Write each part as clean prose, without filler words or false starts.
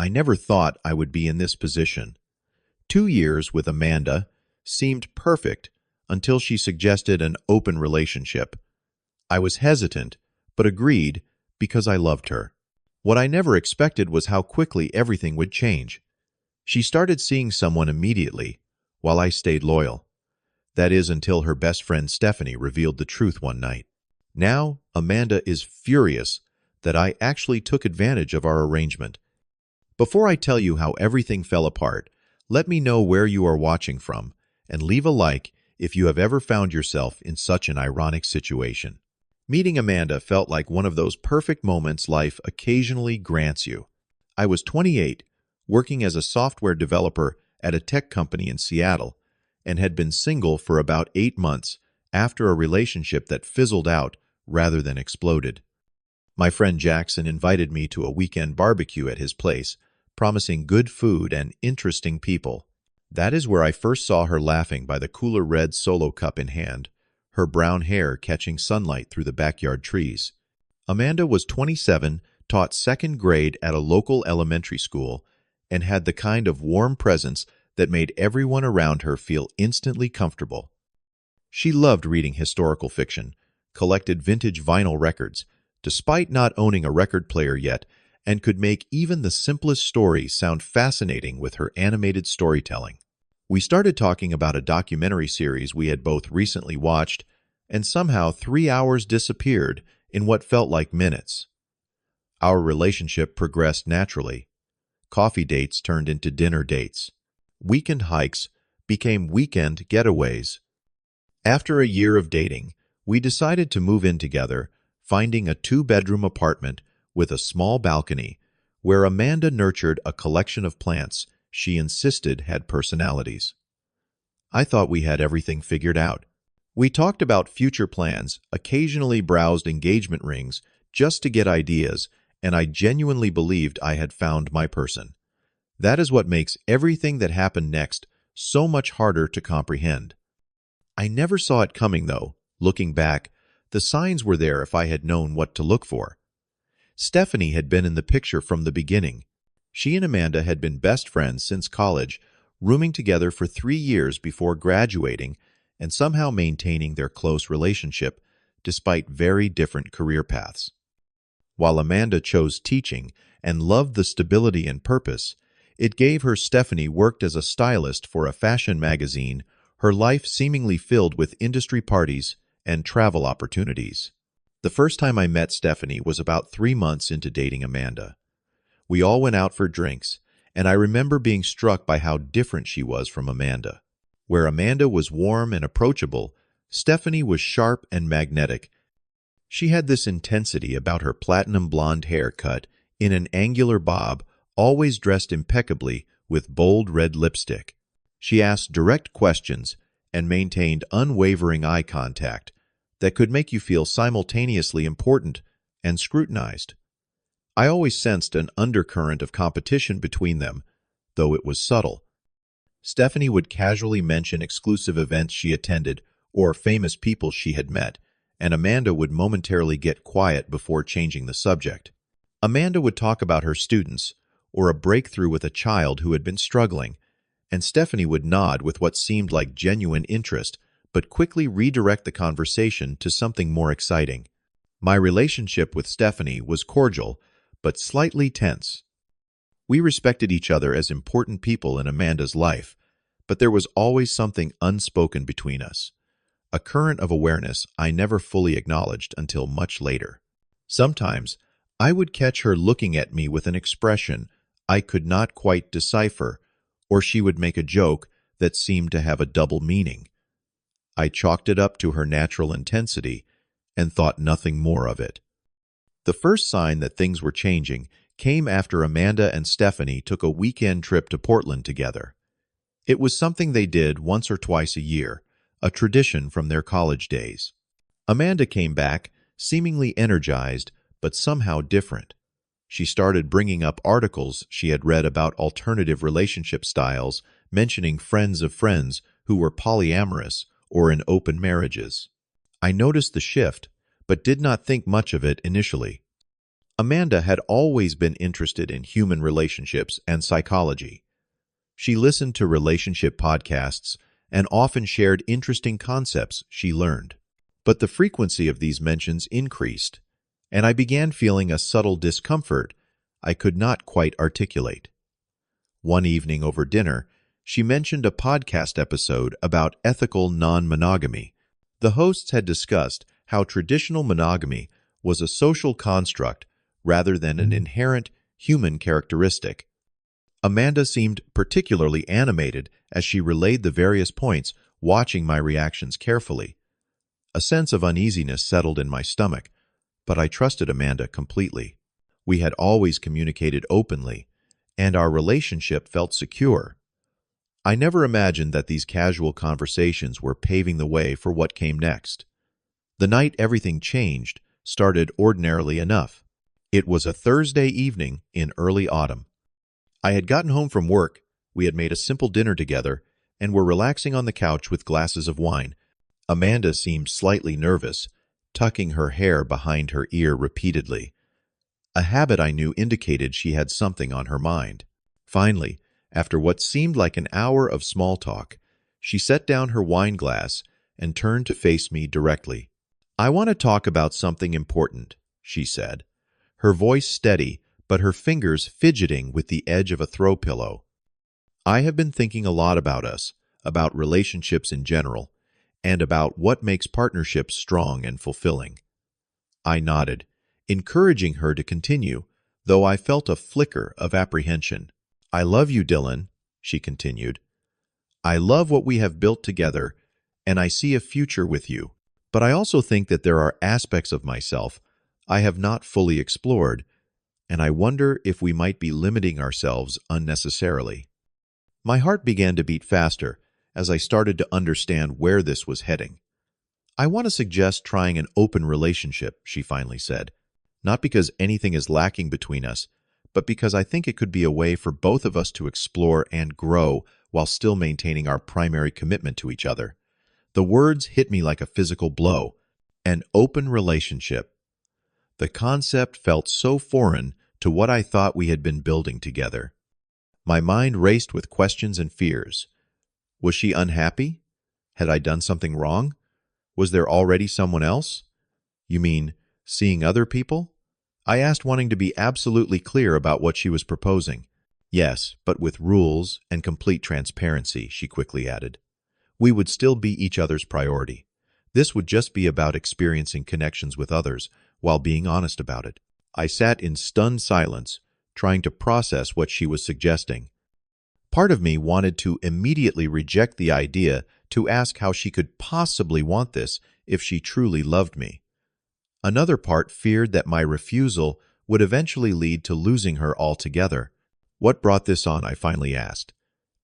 I never thought I would be in this position. 2 years with Amanda seemed perfect until she suggested an open relationship. I was hesitant, but agreed because I loved her. What I never expected was how quickly everything would change. She started seeing someone immediately, while I stayed loyal. That is until her best friend Stephanie revealed the truth one night. Now, Amanda is furious that I actually took advantage of our arrangement. Before I tell you how everything fell apart, let me know where you are watching from, and leave a like if you have ever found yourself in such an ironic situation. Meeting Amanda felt like one of those perfect moments life occasionally grants you. I was 28, working as a software developer at a tech company in Seattle, and had been single for about 8 months after a relationship that fizzled out rather than exploded. My friend Jackson invited me to a weekend barbecue at his place, promising good food and interesting people. That is where I first saw her laughing by the cooler red Solo cup in hand, her brown hair catching sunlight through the backyard trees. Amanda was 27, taught second grade at a local elementary school, and had the kind of warm presence that made everyone around her feel instantly comfortable. She loved reading historical fiction, collected vintage vinyl records, despite not owning a record player yet, and could make even the simplest stories sound fascinating with her animated storytelling. We started talking about a documentary series we had both recently watched, and somehow 3 hours disappeared in what felt like minutes. Our relationship progressed naturally. Coffee dates turned into dinner dates. Weekend hikes became weekend getaways. After a year of dating, we decided to move in together, finding a 2-bedroom apartment with a small balcony where Amanda nurtured a collection of plants she insisted had personalities. I thought we had everything figured out. We talked about future plans, occasionally browsed engagement rings just to get ideas, and I genuinely believed I had found my person. That is what makes everything that happened next so much harder to comprehend. I never saw it coming, though. Looking back, the signs were there if I had known what to look for. Stephanie had been in the picture from the beginning. She and Amanda had been best friends since college, rooming together for 3 years before graduating and somehow maintaining their close relationship despite very different career paths. While Amanda chose teaching and loved the stability and purpose it gave her, Stephanie worked as a stylist for a fashion magazine, her life seemingly filled with industry parties and travel opportunities. The first time I met Stephanie was about 3 months into dating Amanda. We all went out for drinks, and I remember being struck by how different she was from Amanda. Where Amanda was warm and approachable, Stephanie was sharp and magnetic. She had this intensity about her platinum blonde hair cut in an angular bob, always dressed impeccably with bold red lipstick. She asked direct questions and maintained unwavering eye contact that could make you feel simultaneously important and scrutinized. I always sensed an undercurrent of competition between them, though it was subtle. Stephanie would casually mention exclusive events she attended or famous people she had met, and Amanda would momentarily get quiet before changing the subject. Amanda would talk about her students or a breakthrough with a child who had been struggling, and Stephanie would nod with what seemed like genuine interest, but quickly redirect the conversation to something more exciting. My relationship with Stephanie was cordial, but slightly tense. We respected each other as important people in Amanda's life, but there was always something unspoken between us, a current of awareness I never fully acknowledged until much later. Sometimes, I would catch her looking at me with an expression I could not quite decipher, or she would make a joke that seemed to have a double meaning. I chalked it up to her natural intensity and thought nothing more of it. The first sign that things were changing came after Amanda and Stephanie took a weekend trip to Portland together. It was something they did once or twice a year, a tradition from their college days. Amanda came back, seemingly energized, but somehow different. She started bringing up articles she had read about alternative relationship styles, mentioning friends of friends who were polyamorous or in open marriages. I noticed the shift, but did not think much of it initially. Amanda had always been interested in human relationships and psychology. She listened to relationship podcasts and often shared interesting concepts she learned. But the frequency of these mentions increased, and I began feeling a subtle discomfort I could not quite articulate. One evening over dinner, she mentioned a podcast episode about ethical non-monogamy. The hosts had discussed how traditional monogamy was a social construct rather than an inherent human characteristic. Amanda seemed particularly animated as she relayed the various points, watching my reactions carefully. A sense of uneasiness settled in my stomach, but I trusted Amanda completely. We had always communicated openly, and our relationship felt secure. I never imagined that these casual conversations were paving the way for what came next. The night everything changed started ordinarily enough. It was a Thursday evening in early autumn. I had gotten home from work, we had made a simple dinner together, and were relaxing on the couch with glasses of wine. Amanda seemed slightly nervous, tucking her hair behind her ear repeatedly. A habit I knew indicated she had something on her mind. Finally, after what seemed like an hour of small talk, she set down her wine glass and turned to face me directly. "I want to talk about something important," she said, her voice steady, but her fingers fidgeting with the edge of a throw pillow. "I have been thinking a lot about us, about relationships in general, and about what makes partnerships strong and fulfilling." I nodded, encouraging her to continue, though I felt a flicker of apprehension. "I love you, Dylan," she continued. "I love what we have built together, and I see a future with you. But I also think that there are aspects of myself I have not fully explored, and I wonder if we might be limiting ourselves unnecessarily." My heart began to beat faster as I started to understand where this was heading. "I want to suggest trying an open relationship," she finally said. "Not because anything is lacking between us, but because I think it could be a way for both of us to explore and grow while still maintaining our primary commitment to each other." The words hit me like a physical blow. An open relationship. The concept felt so foreign to what I thought we had been building together. My mind raced with questions and fears. Was she unhappy? Had I done something wrong? Was there already someone else? "You mean, seeing other people?" I asked, wanting to be absolutely clear about what she was proposing. "Yes, but with rules and complete transparency," she quickly added. "We would still be each other's priority. This would just be about experiencing connections with others while being honest about it." I sat in stunned silence, trying to process what she was suggesting. Part of me wanted to immediately reject the idea, to ask how she could possibly want this if she truly loved me. Another part feared that my refusal would eventually lead to losing her altogether. "What brought this on?" I finally asked.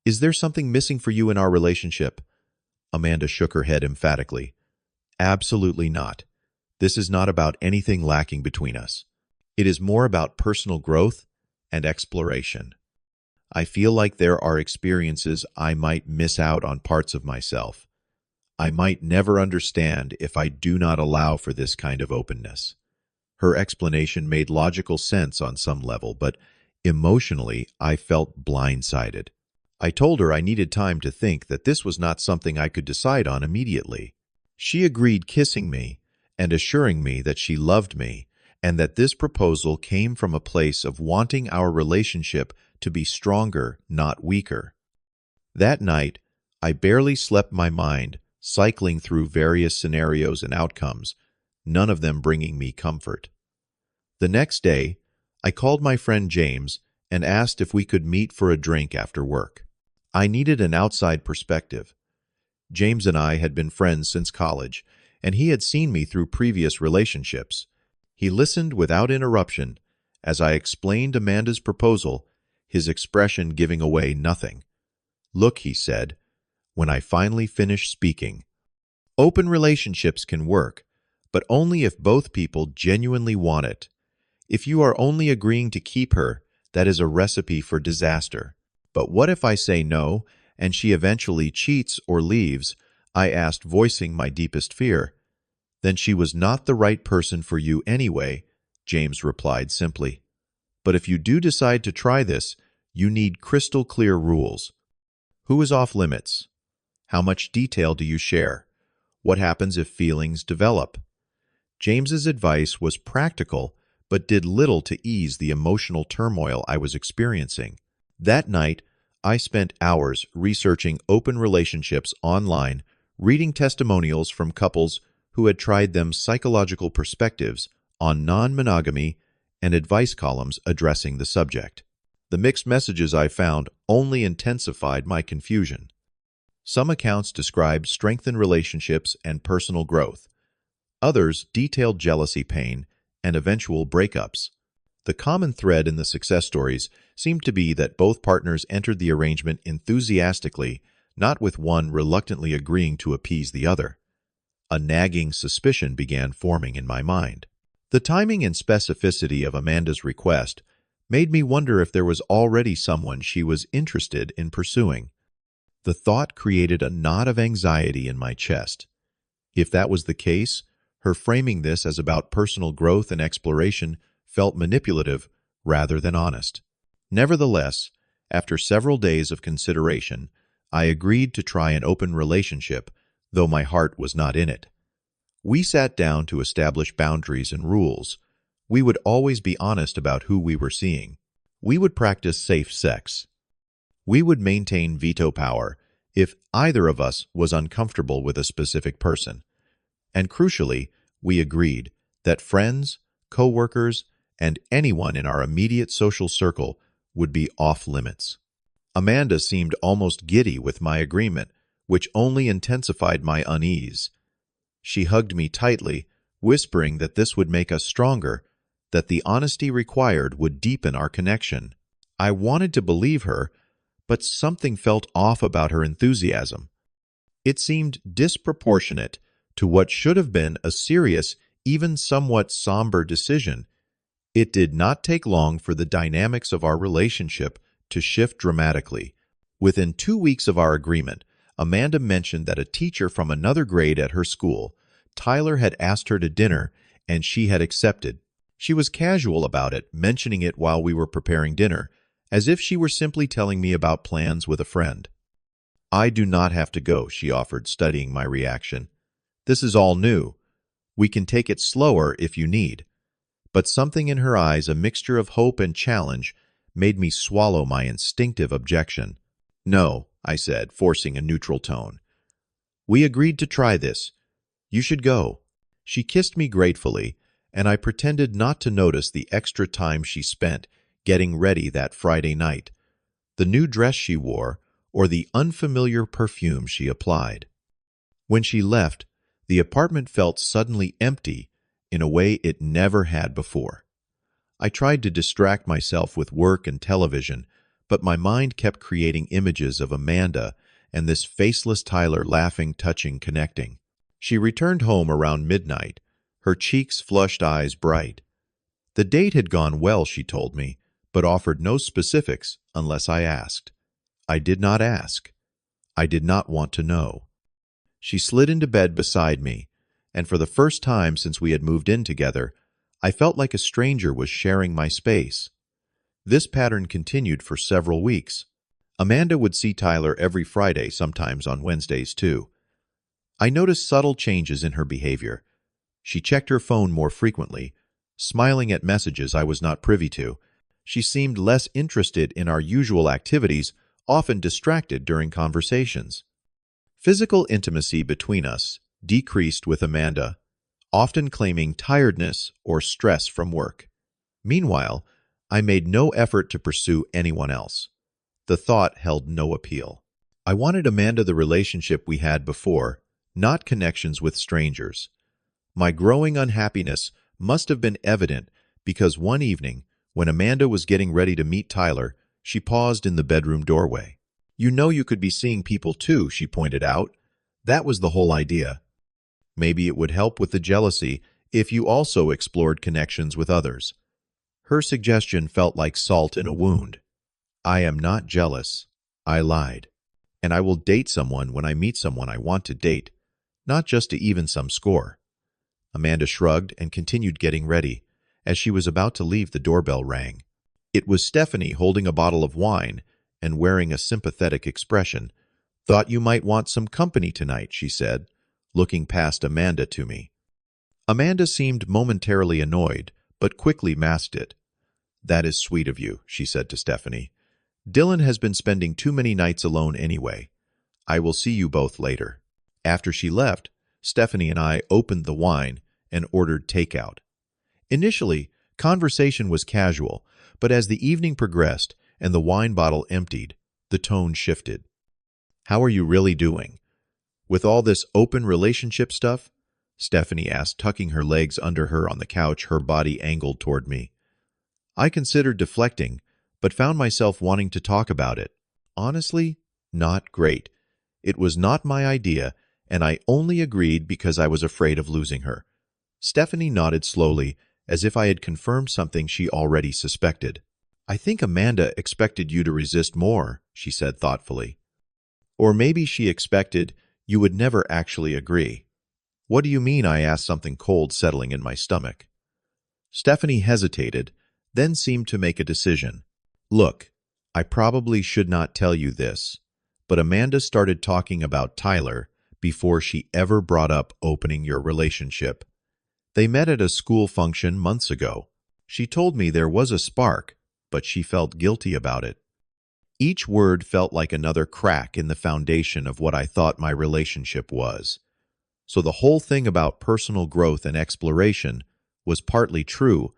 "Is there something missing for you in our relationship?" Amanda shook her head emphatically. "Absolutely not. This is not about anything lacking between us. It is more about personal growth and exploration. I feel like there are experiences I might miss out on, parts of myself I might never understand if I do not allow for this kind of openness." Her explanation made logical sense on some level, but emotionally I felt blindsided. I told her I needed time to think, that this was not something I could decide on immediately. She agreed, kissing me and assuring me that she loved me, and that this proposal came from a place of wanting our relationship to be stronger, not weaker. That night, I barely slept, my mind cycling through various scenarios and outcomes, none of them bringing me comfort. The next day, I called my friend James and asked if we could meet for a drink after work. I needed an outside perspective. James and I had been friends since college, and he had seen me through previous relationships. He listened without interruption as I explained Amanda's proposal, his expression giving away nothing. "Look," he said, when I finally finished speaking, "open relationships can work, but only if both people genuinely want it. If you are only agreeing to keep her, that is a recipe for disaster." "But what if I say no, and she eventually cheats or leaves?" I asked, voicing my deepest fear. "Then she was not the right person for you anyway, James replied simply. "But if you do decide to try this, you need crystal clear rules. Who is off limits? How much detail do you share? What happens if feelings develop?" James's advice was practical, but did little to ease the emotional turmoil I was experiencing. That night, I spent hours researching open relationships online, reading testimonials from couples who had tried them, psychological perspectives on non-monogamy, and advice columns addressing the subject. The mixed messages I found only intensified my confusion. Some accounts described strengthened relationships and personal growth. Others detailed jealousy, pain, and eventual breakups. The common thread in the success stories seemed to be that both partners entered the arrangement enthusiastically, not with one reluctantly agreeing to appease the other. A nagging suspicion began forming in my mind. The timing and specificity of Amanda's request made me wonder if there was already someone she was interested in pursuing. The thought created a knot of anxiety in my chest. If that was the case, her framing this as about personal growth and exploration felt manipulative rather than honest. Nevertheless, after several days of consideration, I agreed to try an open relationship, though my heart was not in it. We sat down to establish boundaries and rules. We would always be honest about who we were seeing. We would practice safe sex. We would maintain veto power if either of us was uncomfortable with a specific person. And crucially, we agreed that friends, co-workers, and anyone in our immediate social circle would be off limits. Amanda seemed almost giddy with my agreement, which only intensified my unease. She hugged me tightly, whispering that this would make us stronger, that the honesty required would deepen our connection. I wanted to believe her, but something felt off about her enthusiasm. It seemed disproportionate to what should have been a serious, even somewhat somber decision. It did not take long for the dynamics of our relationship to shift dramatically. Within 2 weeks of our agreement, Amanda mentioned that a teacher from another grade at her school, Tyler, had asked her to dinner, and she had accepted. She was casual about it, mentioning it while we were preparing dinner, as if she were simply telling me about plans with a friend. "I do not have to go," she offered, studying my reaction. "This is all new. We can take it slower if you need." But something in her eyes, a mixture of hope and challenge, made me swallow my instinctive objection. "No," I said, forcing a neutral tone. "We agreed to try this. You should go." She kissed me gratefully, and I pretended not to notice the extra time she spent getting ready that Friday night, the new dress she wore, or the unfamiliar perfume she applied. When she left, the apartment felt suddenly empty in a way it never had before. I tried to distract myself with work and television, but my mind kept creating images of Amanda and this faceless Tyler, laughing, touching, connecting. She returned home around midnight, her cheeks flushed, eyes bright. The date had gone well, she told me, but offered no specifics unless I asked. I did not ask. I did not want to know. She slid into bed beside me, and for the first time since we had moved in together, I felt like a stranger was sharing my space. This pattern continued for several weeks. Amanda would see Tyler every Friday, sometimes on Wednesdays too. I noticed subtle changes in her behavior. She checked her phone more frequently, smiling at messages I was not privy to. She seemed less interested in our usual activities, often distracted during conversations. Physical intimacy between us decreased with Amanda, often claiming tiredness or stress from work. Meanwhile, I made no effort to pursue anyone else. The thought held no appeal. I wanted Amanda the relationship we had before, not connections with strangers. My growing unhappiness must have been evident because one evening, when Amanda was getting ready to meet Tyler, she paused in the bedroom doorway. "You know you could be seeing people too," she pointed out. "That was the whole idea. Maybe it would help with the jealousy if you also explored connections with others." Her suggestion felt like salt in a wound. I am not jealous. I lied. And I will date someone when I meet someone I want to date, not just to even some score. Amanda shrugged and continued getting ready, As she was about to leave, the doorbell rang. It was Stephanie holding a bottle of wine and wearing a sympathetic expression. "Thought you might want some company tonight," she said, looking past Amanda to me. Amanda seemed momentarily annoyed, but quickly masked it. "That is sweet of you," she said to Stephanie. "Dylan has been spending too many nights alone anyway. I will see you both later." After she left, Stephanie and I opened the wine and ordered takeout. Initially, conversation was casual, but as the evening progressed and the wine bottle emptied, the tone shifted. "How are you really doing? With all this open relationship stuff?" Stephanie asked, tucking her legs under her on the couch, her body angled toward me. I considered deflecting, but found myself wanting to talk about it. Honestly, not great. It was not my idea, and I only agreed because I was afraid of losing her. Stephanie nodded slowly, as if I had confirmed something she already suspected. "I think Amanda expected you to resist more," she said thoughtfully. "Or maybe she expected you would never actually agree." "What do you mean?" I asked, something cold settling in my stomach. Stephanie hesitated, then seemed to make a decision. "Look, I probably should not tell you this, but Amanda started talking about Tyler before she ever brought up opening your relationship. They met at a school function months ago. She told me there was a spark, but she felt guilty about it." Each word felt like another crack in the foundation of what I thought my relationship was. So the whole thing about personal growth and exploration was partly true,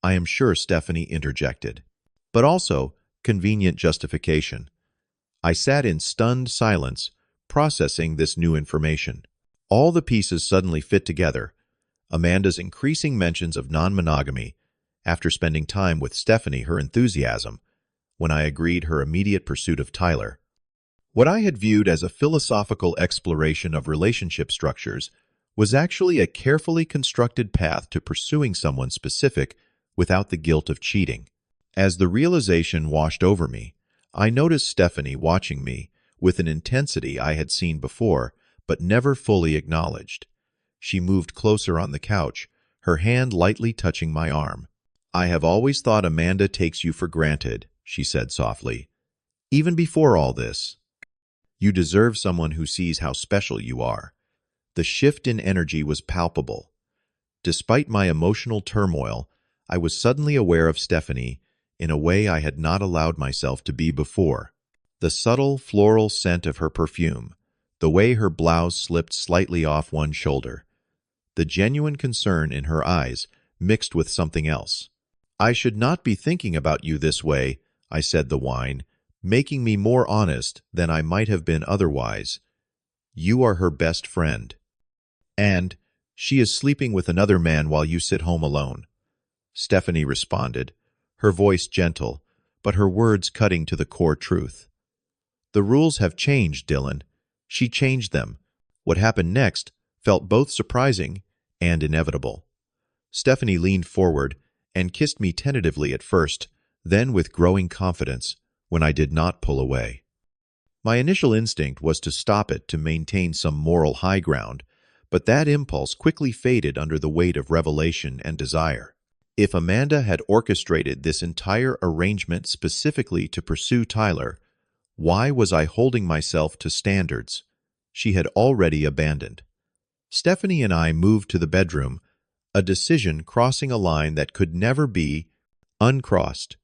I am sure, Stephanie interjected. But also convenient justification. I sat in stunned silence, processing this new information. All the pieces suddenly fit together. Amanda's increasing mentions of non-monogamy, after spending time with Stephanie, her enthusiasm, when I agreed her immediate pursuit of Tyler. What I had viewed as a philosophical exploration of relationship structures was actually a carefully constructed path to pursuing someone specific without the guilt of cheating. As the realization washed over me, I noticed Stephanie watching me with an intensity I had seen before but never fully acknowledged. She moved closer on the couch, her hand lightly touching my arm. "I have always thought Amanda takes you for granted," she said softly. "Even before all this. You deserve someone who sees how special you are." The shift in energy was palpable. Despite my emotional turmoil, I was suddenly aware of Stephanie in a way I had not allowed myself to be before. The subtle floral scent of her perfume, the way her blouse slipped slightly off one shoulder, the genuine concern in her eyes mixed with something else. "I should not be thinking about you this way," I said, the wine making me more honest than I might have been otherwise. "You are her best friend. And she is sleeping with another man while you sit home alone." Stephanie responded, her voice gentle, but her words cutting to the core truth. "The rules have changed, Dylan." She changed them. What happened next felt both surprising and inevitable. Stephanie leaned forward and kissed me tentatively at first, then with growing confidence when I did not pull away. My initial instinct was to stop it to maintain some moral high ground, but that impulse quickly faded under the weight of revelation and desire. If Amanda had orchestrated this entire arrangement specifically to pursue Tyler, why was I holding myself to standards she had already abandoned? Stephanie and I moved to the bedroom, a decision crossing a line that could never be uncrossed.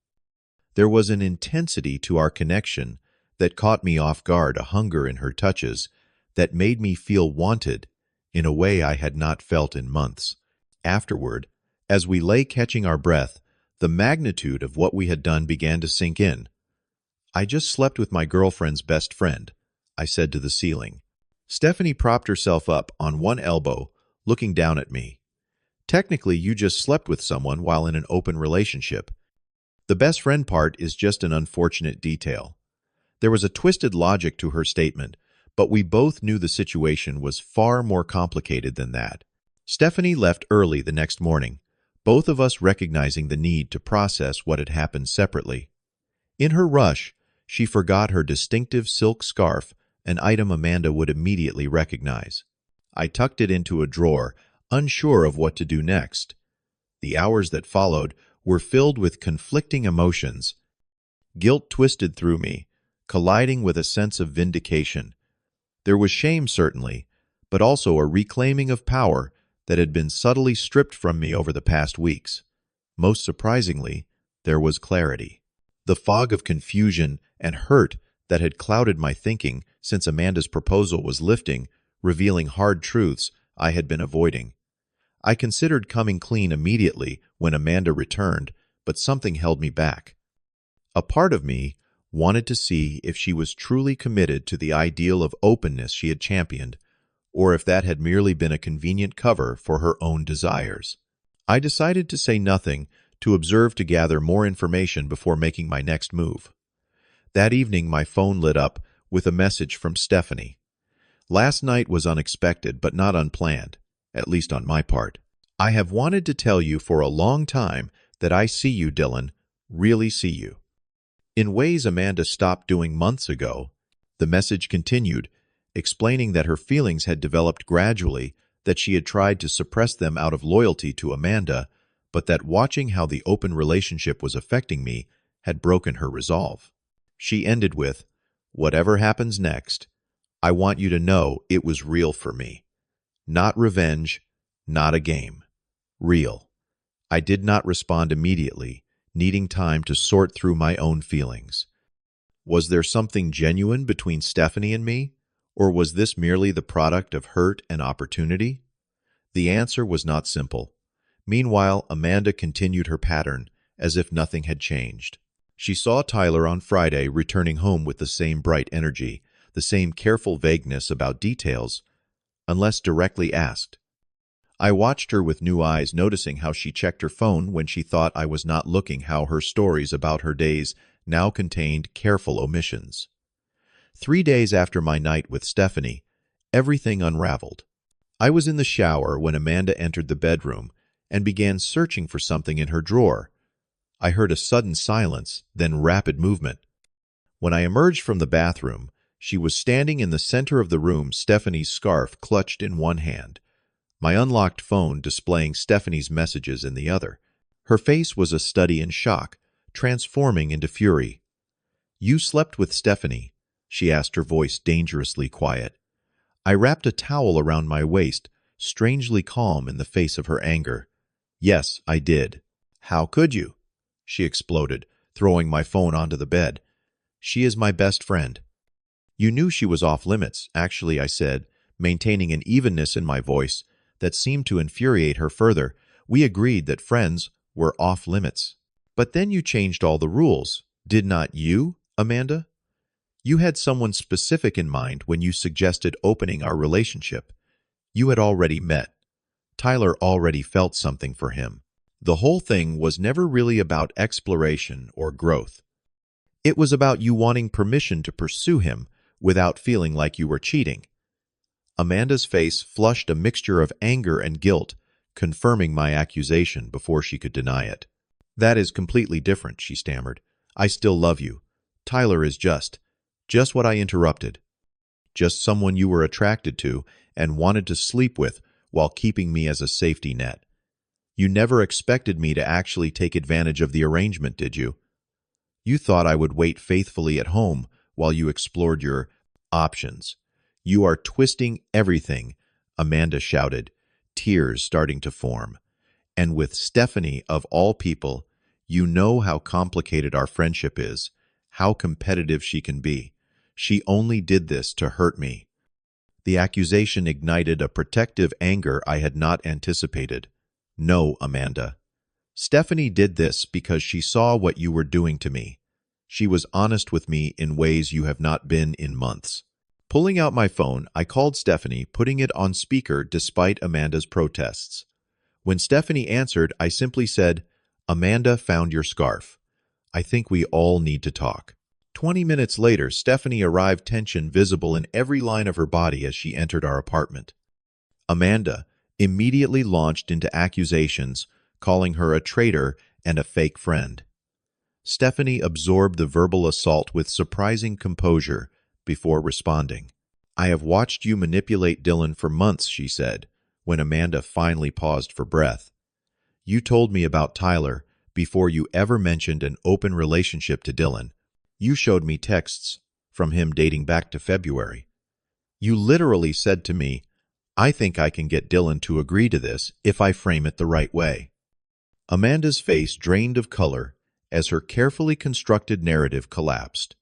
There was an intensity to our connection that caught me off guard, a hunger in her touches that made me feel wanted in a way I had not felt in months. Afterward, as we lay catching our breath, the magnitude of what we had done began to sink in. "I just slept with my girlfriend's best friend," I said to the ceiling. Stephanie propped herself up on one elbow, looking down at me. "Technically, you just slept with someone while in an open relationship. The best friend part is just an unfortunate detail." There was a twisted logic to her statement, but we both knew the situation was far more complicated than that. Stephanie left early the next morning, both of us recognizing the need to process what had happened separately. In her rush, she forgot her distinctive silk scarf, an item Amanda would immediately recognize. I tucked it into a drawer, unsure of what to do next. The hours that followed were filled with conflicting emotions. Guilt twisted through me, colliding with a sense of vindication. There was shame, certainly, but also a reclaiming of power that had been subtly stripped from me over the past weeks. Most surprisingly, there was clarity. The fog of confusion and hurt that had clouded my thinking since Amanda's proposal was lifting, revealing hard truths I had been avoiding. I considered coming clean immediately when Amanda returned, but something held me back. A part of me wanted to see if she was truly committed to the ideal of openness she had championed, or if that had merely been a convenient cover for her own desires. I decided to say nothing, to observe to gather more information before making my next move. That evening my phone lit up with a message from Stephanie. Last night was unexpected but not unplanned, at least on my part. I have wanted to tell you for a long time that I see you, Dylan, really see you. In ways Amanda stopped doing months ago. The message continued, explaining that her feelings had developed gradually, that she had tried to suppress them out of loyalty to Amanda, but that watching how the open relationship was affecting me had broken her resolve. She ended with, "Whatever happens next, I want you to know it was real for me. Not revenge, not a game. Real." I did not respond immediately, needing time to sort through my own feelings. Was there something genuine between Stephanie and me, or was this merely the product of hurt and opportunity? The answer was not simple. Meanwhile, Amanda continued her pattern, as if nothing had changed. She saw Tyler on Friday returning home with the same bright energy, the same careful vagueness about details, unless directly asked. I watched her with new eyes, noticing how she checked her phone when she thought I was not looking, how her stories about her days now contained careful omissions. 3 days after my night with Stephanie, everything unraveled. I was in the shower when Amanda entered the bedroom and began searching for something in her drawer. I heard a sudden silence, then rapid movement. When I emerged from the bathroom, she was standing in the center of the room, Stephanie's scarf clutched in one hand, my unlocked phone displaying Stephanie's messages in the other. Her face was a study in shock, transforming into fury. "You slept with Stephanie?" she asked, her voice dangerously quiet. I wrapped a towel around my waist, strangely calm in the face of her anger. "Yes, I did." "How could you?" she exploded, throwing my phone onto the bed. "She is my best friend." "You knew she was off limits, actually," I said, maintaining an evenness in my voice that seemed to infuriate her further. "We agreed that friends were off limits." "But then you changed all the rules, did not you, Amanda? You had someone specific in mind when you suggested opening our relationship. You had already met. Tyler already felt something for him. The whole thing was never really about exploration or growth. It was about you wanting permission to pursue him without feeling like you were cheating." Amanda's face flushed a mixture of anger and guilt, confirming my accusation before she could deny it. "That is completely different," she stammered. "I still love you. Tyler is just what I interrupted. Just someone you were attracted to and wanted to sleep with while keeping me as a safety net. You never expected me to actually take advantage of the arrangement, did you? You thought I would wait faithfully at home while you explored your options. You are twisting everything," Amanda shouted, tears starting to form. "And with Stephanie, of all people, you know how complicated our friendship is, how competitive she can be. She only did this to hurt me." The accusation ignited a protective anger I had not anticipated. "No, Amanda. Stephanie did this because she saw what you were doing to me. She was honest with me in ways you have not been in months." Pulling out my phone, I called Stephanie, putting it on speaker despite Amanda's protests. When Stephanie answered, I simply said, "Amanda found your scarf. I think we all need to talk." 20 minutes later, Stephanie arrived, tension visible in every line of her body as she entered our apartment. Amanda immediately launched into accusations, calling her a traitor and a fake friend. Stephanie absorbed the verbal assault with surprising composure before responding. "I have watched you manipulate Dylan for months," she said, when Amanda finally paused for breath. You told me about Tyler before you ever mentioned an open relationship to Dylan. You showed me texts from him dating back to February. You literally said to me, I think I can get Dylan to agree to this if I frame it the right way. Amanda's face drained of color as her carefully constructed narrative collapsed.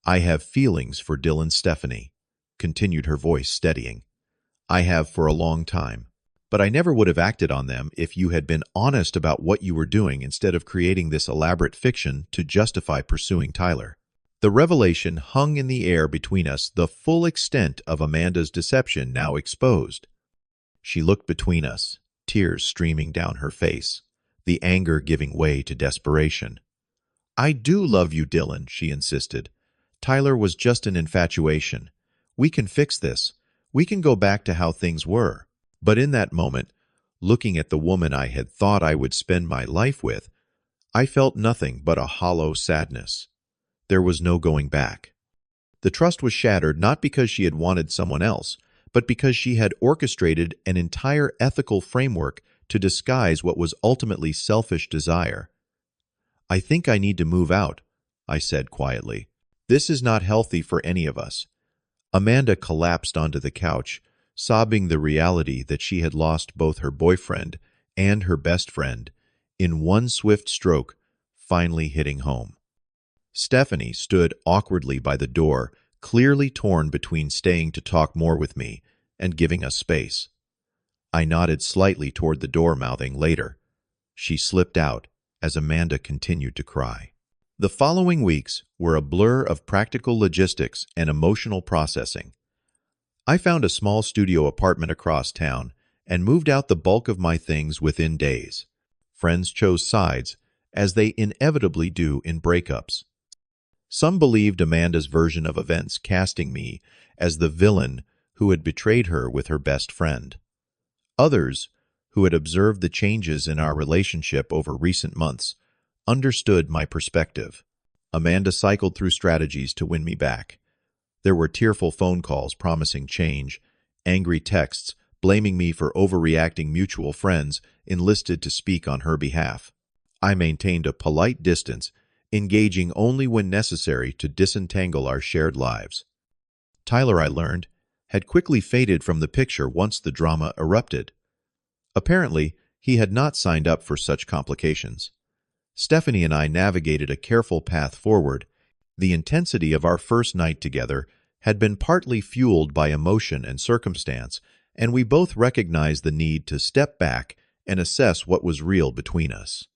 I have feelings for Dylan, Stephanie, continued her voice steadying. I have for a long time. But I never would have acted on them if you had been honest about what you were doing instead of creating this elaborate fiction to justify pursuing Tyler. The revelation hung in the air between us, the full extent of Amanda's deception now exposed. She looked between us, tears streaming down her face, the anger giving way to desperation. I do love you, Dylan, she insisted. Tyler was just an infatuation. We can fix this. We can go back to how things were. But in that moment, looking at the woman I had thought I would spend my life with, I felt nothing but a hollow sadness. There was no going back. The trust was shattered not because she had wanted someone else, but because she had orchestrated an entire ethical framework to disguise what was ultimately selfish desire. I think I need to move out, I said quietly. This is not healthy for any of us. Amanda collapsed onto the couch, sobbing the reality that she had lost both her boyfriend and her best friend in one swift stroke, finally hitting home. Stephanie stood awkwardly by the door, clearly torn between staying to talk more with me and giving us space. I nodded slightly toward the door, mouthing later. She slipped out as Amanda continued to cry. The following weeks were a blur of practical logistics and emotional processing. I found a small studio apartment across town and moved out the bulk of my things within days. Friends chose sides, as they inevitably do in breakups. Some believed Amanda's version of events, casting me as the villain who had betrayed her with her best friend. Others, who had observed the changes in our relationship over recent months, understood my perspective. Amanda cycled through strategies to win me back. There were tearful phone calls promising change, angry texts blaming me for overreacting, mutual friends enlisted to speak on her behalf. I maintained a polite distance, engaging only when necessary to disentangle our shared lives. Tyler, I learned, had quickly faded from the picture once the drama erupted. Apparently, he had not signed up for such complications. Stephanie and I navigated a careful path forward. The intensity of our first night together had been partly fueled by emotion and circumstance, and we both recognized the need to step back and assess what was real between us.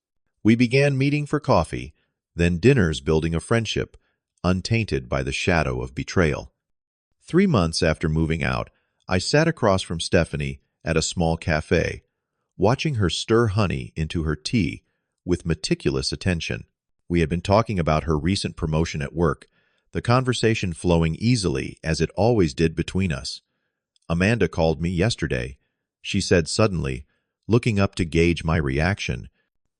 We began meeting for coffee, then dinners, building a friendship, untainted by the shadow of betrayal. 3 months after moving out, I sat across from Stephanie at a small cafe, watching her stir honey into her tea with meticulous attention. We had been talking about her recent promotion at work, the conversation flowing easily as it always did between us. Amanda called me yesterday, she said suddenly, looking up to gauge my reaction.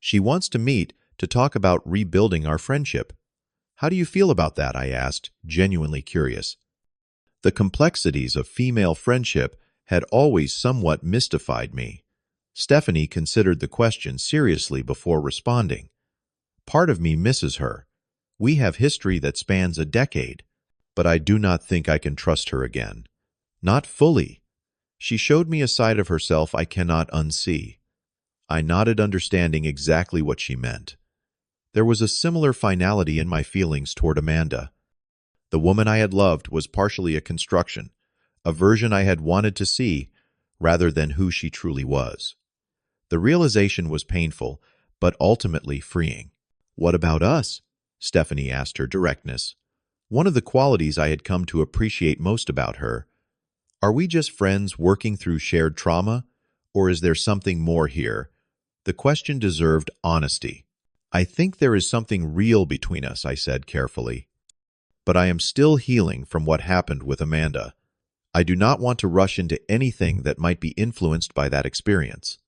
She wants to meet to talk about rebuilding our friendship. How do you feel about that? I asked, genuinely curious. The complexities of female friendship had always somewhat mystified me. Stephanie considered the question seriously before responding. Part of me misses her. We have history that spans a decade, but I do not think I can trust her again. Not fully. She showed me a side of herself I cannot unsee. I nodded, understanding exactly what she meant. There was a similar finality in my feelings toward Amanda. The woman I had loved was partially a construction, a version I had wanted to see, rather than who she truly was. The realization was painful, but ultimately freeing. What about us? Stephanie asked, her directness. One of the qualities I had come to appreciate most about her. Are we just friends working through shared trauma, or is there something more here? The question deserved honesty. I think there is something real between us, I said carefully. But I am still healing from what happened with Amanda. I do not want to rush into anything that might be influenced by that experience.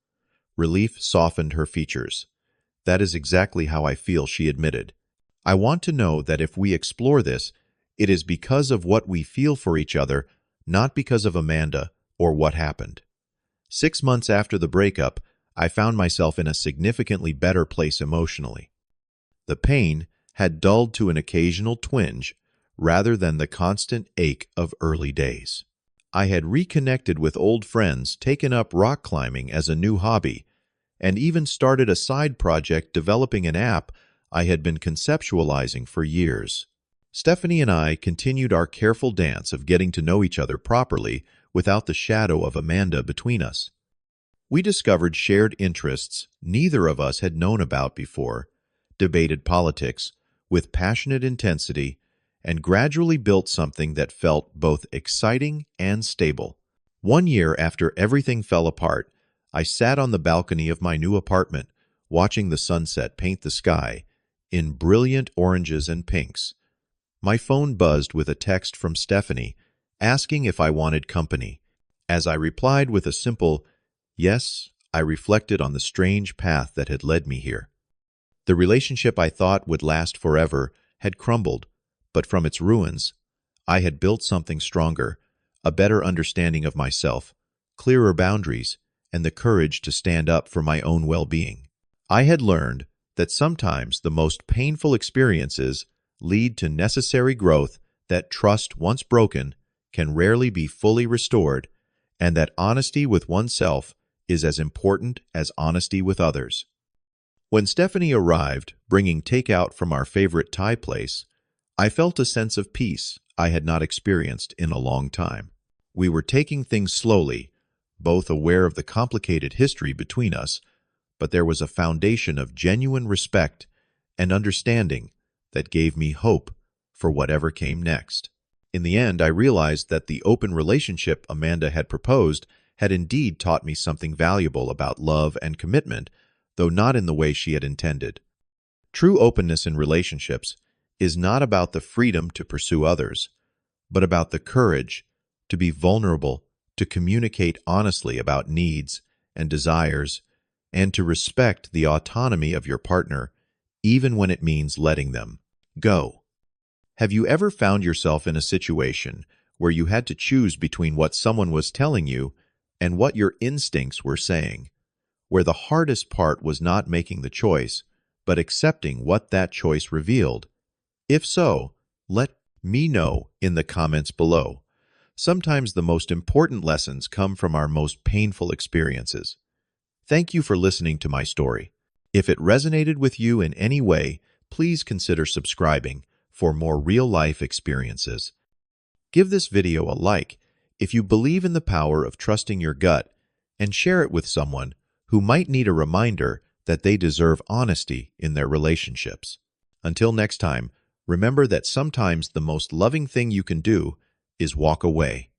Relief softened her features. That is exactly how I feel, she admitted. I want to know that if we explore this, it is because of what we feel for each other, not because of Amanda or what happened. 6 months after the breakup, I found myself in a significantly better place emotionally. The pain had dulled to an occasional twinge rather than the constant ache of early days. I had reconnected with old friends, taken up rock climbing as a new hobby, and even started a side project developing an app I had been conceptualizing for years. Stephanie and I continued our careful dance of getting to know each other properly without the shadow of Amanda between us. We discovered shared interests neither of us had known about before, debated politics with passionate intensity, and gradually built something that felt both exciting and stable. 1 year after everything fell apart, I sat on the balcony of my new apartment, watching the sunset paint the sky in brilliant oranges and pinks. My phone buzzed with a text from Stephanie, asking if I wanted company. As I replied with a simple yes, I reflected on the strange path that had led me here. The relationship I thought would last forever had crumbled, but from its ruins, I had built something stronger, a better understanding of myself, clearer boundaries, and the courage to stand up for my own well-being. I had learned that sometimes the most painful experiences lead to necessary growth, that trust once broken can rarely be fully restored, and that honesty with oneself is as important as honesty with others. When Stephanie arrived, bringing takeout from our favorite Thai place, I felt a sense of peace I had not experienced in a long time. We were taking things slowly, both aware of the complicated history between us, but there was a foundation of genuine respect and understanding that gave me hope for whatever came next. In the end, I realized that the open relationship Amanda had proposed had indeed taught me something valuable about love and commitment, though not in the way she had intended. True openness in relationships is not about the freedom to pursue others, but about the courage to be vulnerable, to communicate honestly about needs and desires, and to respect the autonomy of your partner, even when it means letting them go. Have you ever found yourself in a situation where you had to choose between what someone was telling you and what your instincts were saying, where the hardest part was not making the choice, but accepting what that choice revealed? If so, let me know in the comments below. Sometimes the most important lessons come from our most painful experiences. Thank you for listening to my story. If it resonated with you in any way, please consider subscribing for more real-life experiences. Give this video a like if you believe in the power of trusting your gut, and share it with someone who might need a reminder that they deserve honesty in their relationships. Until next time, remember that sometimes the most loving thing you can do is walk away.